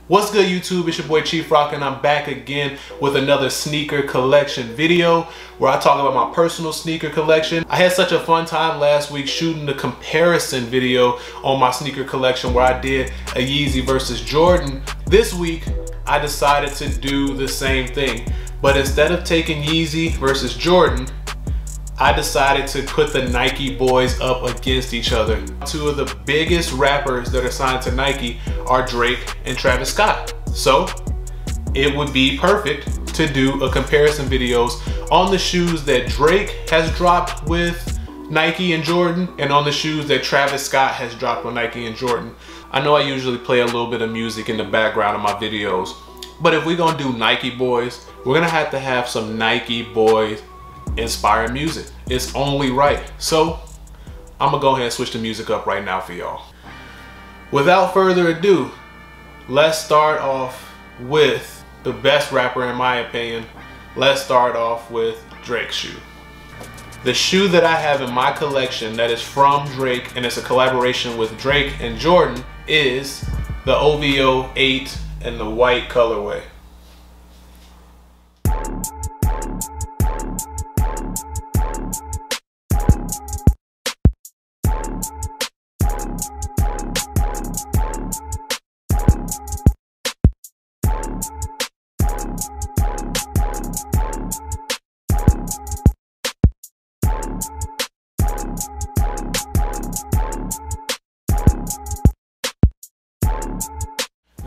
What's good, YouTube? It's your boy Chief Rock, and I'm back again with another sneaker collection video where I talk about my personal sneaker collection. I had such a fun time last week shooting the comparison video on my sneaker collection where I did a Yeezy versus Jordan. This week, I decided to do the same thing, but instead of taking Yeezy versus Jordan, I decided to put the Nike boys up against each other. Two of the biggest rappers that are signed to Nike are Drake and Travis Scott. So it would be perfect to do a comparison videos on the shoes that Drake has dropped with Nike and Jordan and on the shoes that Travis Scott has dropped with Nike and Jordan. I know I usually play a little bit of music in the background of my videos, but if we're gonna do Nike boys, we're gonna have to have some Nike boys inspired music. It's only right. So I'm gonna go ahead and switch the music up right now for y'all. Without further ado, let's start off with the best rapper in my opinion. Let's start off with Drake's shoe. The shoe that I have in my collection that is from Drake and it's a collaboration with Drake and Jordan is the OVO 8 in the white colorway.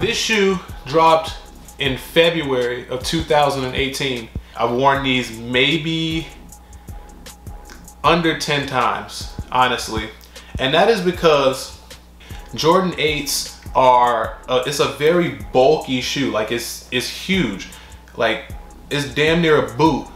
This shoe dropped in February of 2018. I've worn these maybe under 10 times, honestly. And that is because Jordan 8s are, it's a very bulky shoe. Like it's huge. Like it's damn near a boot.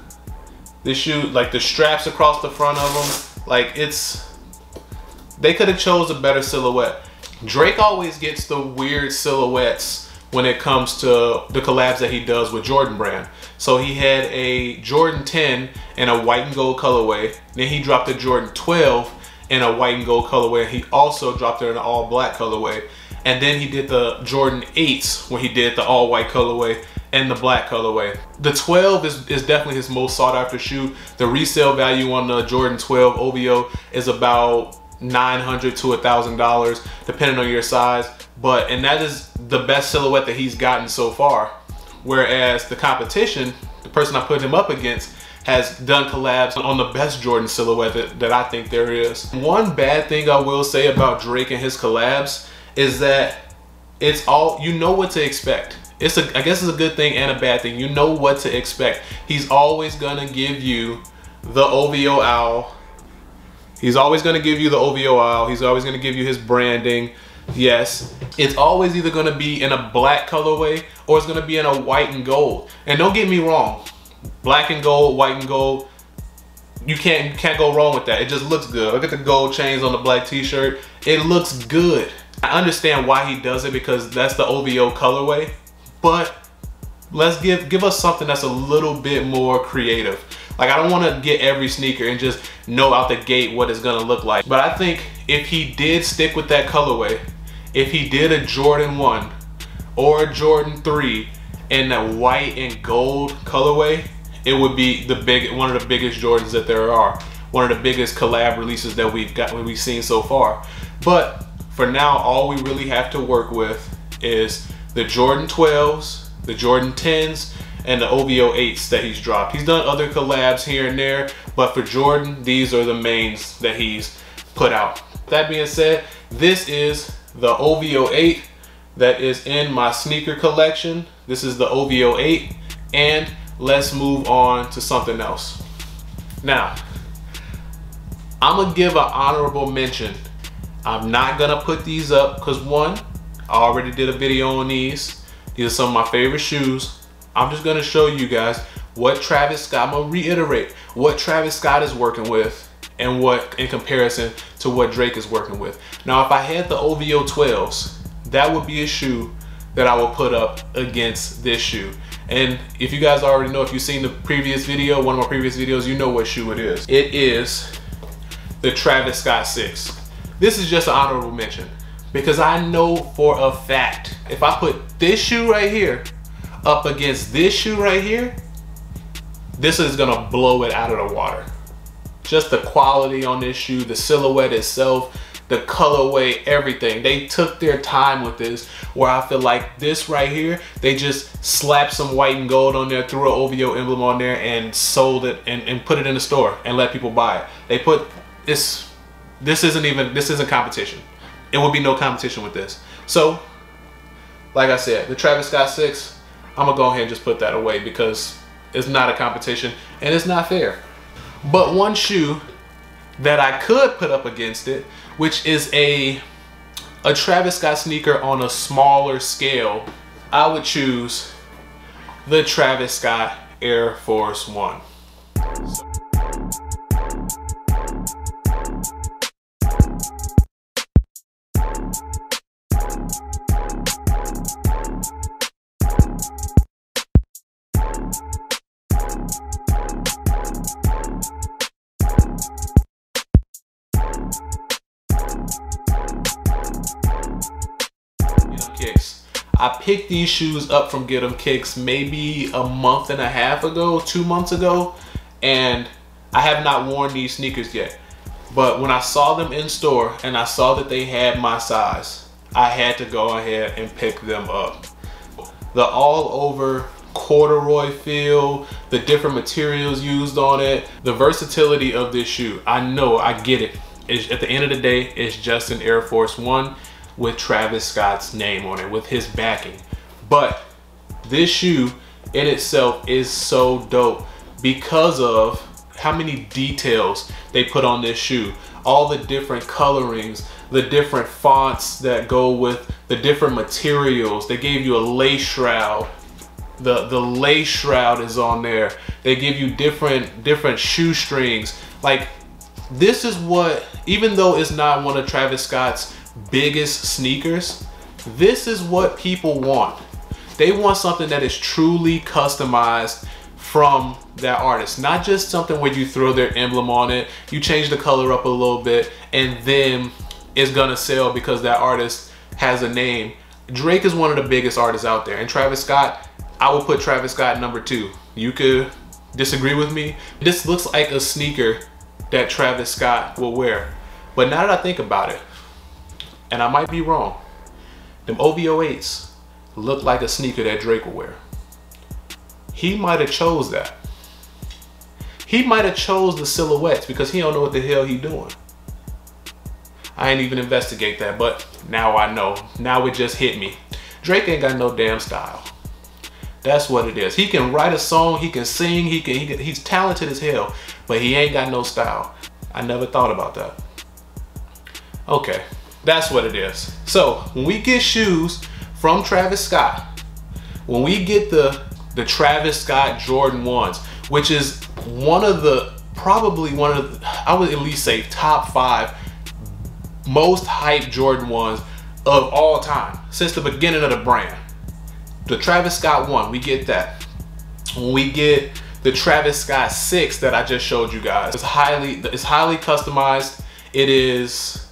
This shoe, like the straps across the front of them, like they could have chose a better silhouette. Drake always gets the weird silhouettes when it comes to the collabs that he does with Jordan brand. So he had a Jordan 10 in a white and gold colorway. Then he dropped a Jordan 12 in a white and gold colorway. He also dropped it in an all black colorway. And then he did the Jordan 8s where he did the all white colorway and the black colorway. The 12 is definitely his most sought after shoe. The resale value on the Jordan 12 OVO is about $900 to $1,000 depending on your size, and that is the best silhouette that he's gotten so far. Whereas the competition, the person I put him up against, has done collabs on the best Jordan silhouette that I think there is. One bad thing I will say about Drake and his collabs is that it's all, you know what to expect. I guess it's a good thing and a bad thing. You know what to expect. He's always gonna give you the OVO owl. He's always gonna give you the OVO owl. He's always gonna give you his branding. Yes, it's always either gonna be in a black colorway or it's gonna be in a white and gold. And don't get me wrong, black and gold, white and gold, you can't go wrong with that. It just looks good. Look at the gold chains on the black t-shirt. It looks good. I understand why he does it because that's the OVO colorway, but let's give us something that's a little bit more creative. Like, I don't want to get every sneaker and just know out the gate what it's gonna look like. But I think if he did stick with that colorway, if he did a Jordan 1 or a Jordan 3 in that white and gold colorway, it would be one of the biggest Jordans that there are. One of the biggest collab releases that we've seen so far. But for now, all we really have to work with is the Jordan 12s, the Jordan 10s, and the OVO 8s that he's dropped. He's done other collabs here and there, but for Jordan, these are the mains that he's put out. That being said, this is the OVO 8 that is in my sneaker collection. This is the OVO 8, and let's move on to something else. Now, I'm gonna give an honorable mention. I'm not gonna put these up because one, I already did a video on these. These are some of my favorite shoes. I'm just gonna show you guys what Travis Scott, I'm gonna reiterate what Travis Scott is working with and what in comparison to what Drake is working with. Now, if I had the OVO 12s, that would be a shoe that I would put up against this shoe. And if you guys already know, if you've seen the previous video, one of my previous videos, you know what shoe it is. It is the Travis Scott 6. This is just an honorable mention. because I know for a fact, if I put this shoe right here up against this shoe right here, this is gonna blow it out of the water. Just the quality on this shoe, the silhouette itself, the colorway, everything. They took their time with this, where I feel like this right here, they just slapped some white and gold on there, threw an OVO emblem on there, and sold it and put it in the store and let people buy it. They put this isn't competition. It would be no competition with this. So, like I said, the Travis Scott 6, I'm gonna go ahead and just put that away because it's not a competition and it's not fair. But one shoe that I could put up against it, which is a Travis Scott sneaker on a smaller scale, I would choose the Travis Scott Air Force 1. Kicks. I picked these shoes up from Get 'em Kicks maybe a month and a half ago, 2 months ago, and I have not worn these sneakers yet. But when I saw them in store and I saw that they had my size, I had to go ahead and pick them up. The all over corduroy feel, the different materials used on it, the versatility of this shoe. I know, I get it. At the end of the day, it's just an Air Force 1 with Travis Scott's name on it, with his backing. But this shoe in itself is so dope because of how many details they put on this shoe. All the different colorings, the different fonts that go with the different materials. They gave you a lace shroud. The lace shroud is on there. They give you different shoestrings. Like, this is what, even though it's not one of Travis Scott's biggest sneakers, this is what people want. They want something that is truly customized from that artist, not just something where you throw their emblem on it, you change the color up a little bit, and then it's gonna sell because that artist has a name. Drake is one of the biggest artists out there, and Travis Scott, I would put Travis Scott number 2. You could disagree with me. This looks like a sneaker that Travis Scott will wear. But now that I think about it, and I might be wrong, them OVO 8s look like a sneaker that Drake will wear. He might have chose that. He might have chose the silhouettes because he don't know what the hell he doing. I ain't even investigate that, but now I know. Now it just hit me. Drake ain't got no damn style. That's what it is. He can write a song, he can sing, he's talented as hell, but he ain't got no style. I never thought about that. Okay. That's what it is. So when we get shoes from Travis Scott, when we get the Travis Scott Jordan 1s, which is probably one of the, I would at least say top 5 most hyped Jordan 1s of all time since the beginning of the brand. The Travis Scott 1, we get that. When we get the Travis Scott 6 that I just showed you guys, it's highly customized. It is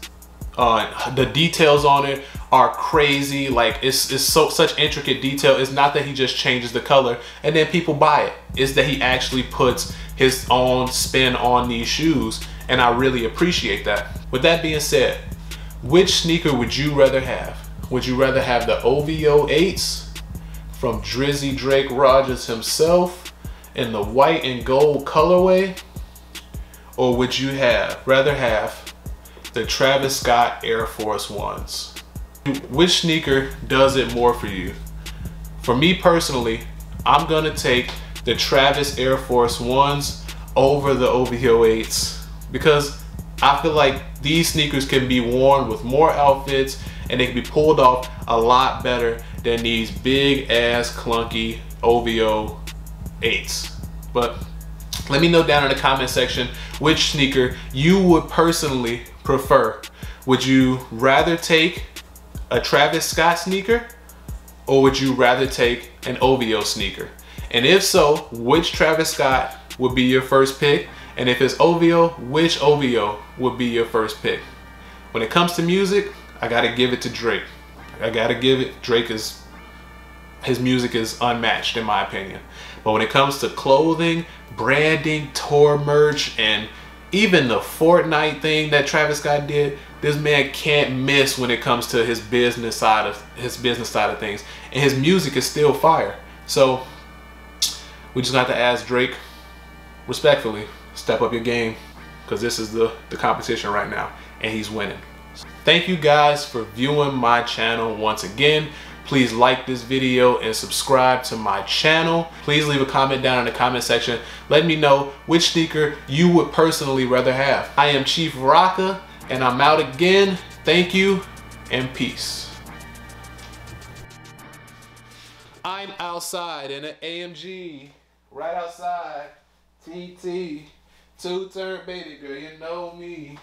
the details on it are crazy. Like, it's such intricate detail. It's not that he just changes the color and then people buy it. It's that he actually puts his own spin on these shoes, and I really appreciate that. With that being said, which sneaker would you rather have? Would you rather have the OVO 8s from Drizzy Drake Rogers himself in the white and gold colorway? Or would you rather have the Travis Scott Air Force 1s? Which sneaker does it more for you? For me personally, I'm gonna take the Travis Air Force 1s over the OVO 8s because I feel like these sneakers can be worn with more outfits and they can be pulled off a lot better than these big ass clunky OVO 8s. But let me know down in the comment section which sneaker you would personally prefer. Would you rather take a Travis Scott sneaker, or would you rather take an OVO sneaker? And if so, which Travis Scott would be your first pick? And if it's OVO, which OVO would be your first pick? When it comes to music, I gotta give it to Drake. I gotta give it. His music is unmatched in my opinion. But when it comes to clothing, branding, tour merch, and even the Fortnite thing that Travis Scott did, this man can't miss when it comes to his business side of things. And his music is still fire. So we just got to ask Drake, respectfully, step up your game, because this is the competition right now, and he's winning. Thank you guys for viewing my channel once again. Please like this video and subscribe to my channel. Please leave a comment down in the comment section. Let me know which sneaker you would personally rather have. I am Chief Rocka, and I'm out again. Thank you and peace. I'm outside in an AMG, right outside. TT, two-turn baby girl, you know me.